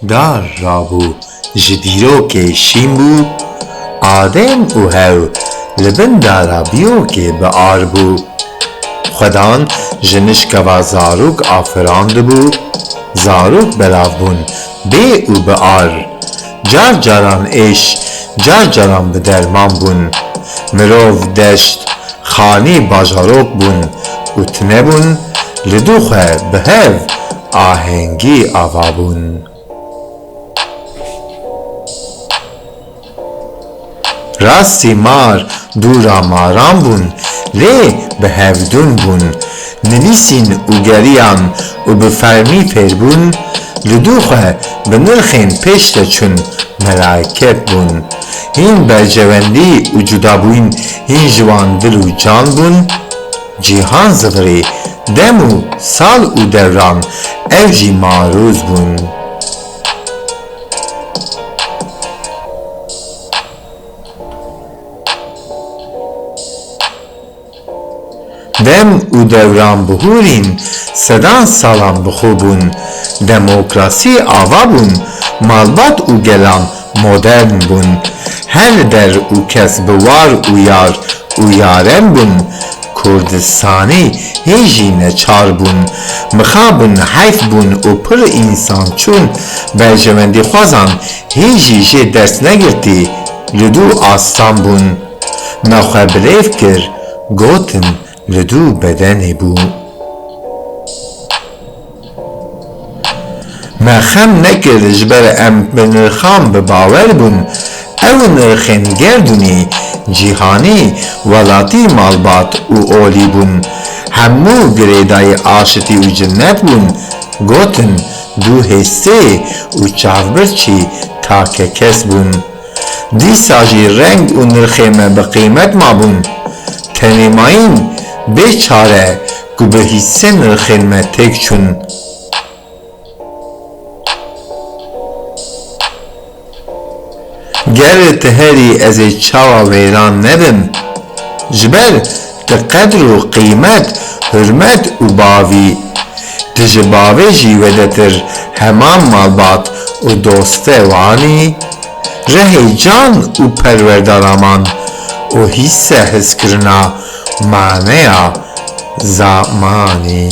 dar rabû ji dîrokê şîn bû, adem û hew li bin dara bîyokê bi ar bû. Xwedan ji nişkeva zarok afirandibû, zarok belav bûn bê û bi ar. Car caran êş, car caran bi derman bûn. Mirov deşt, xanî bajarok bûn û tunebûn, li dû xwe bi hev ahengî ava bûn. Rastî mar dûra maran bûn, lê bi hevdûn bûn. Nivîsîn û geriyan û bi fermî fêr bûn, li dû xwe bi nirxên pêş de çûn melaiket bûn. Hîn bercewendî û cudabûyîn, hîn ji wan dil û can bûn. Cîhan zivîrê, dem û sal û devran, ew jî marûz bûn. Dem û devran bihûrîn, sedan salan bixwe bûn. Demokrasî ava bûn, malbat û gelan modern bûn. Her der û kes bi war û yar û yaren bûn. Kurdistanî hîn jî neçar bûn. Mixabûn heyf bûn û pir însan çûn. Bercewendî xwazan hîn jî jê dest negirtî, li dû astan bûn. Me xwe bilêv kir, gotin li dû bedenê bû. Me xem nekir ji ber em bi nirxan bi bawer bûn. Ew nirxên gerdûnî, cîhanî, welatî malbat û olî bûn. Hemû girêdayê aşitî û cinnet bûn. Gotin dû hêstê û çavbirçî take kes bûn. Dîsa jî reng û nirxê me bi qîmet mabûn. Tenê mayîn bêçare ku bi hîsse nirxên me têk çûn. Ger ti herî ez ê çawa wêran nebim, ji ber ti qedr û qîmet, hurmet û bavî. Ti ji bavê jî vedetir heman malbat û doste wanî. Rehê can û perwerdara man û hîsse hizkirina maneya zamanî.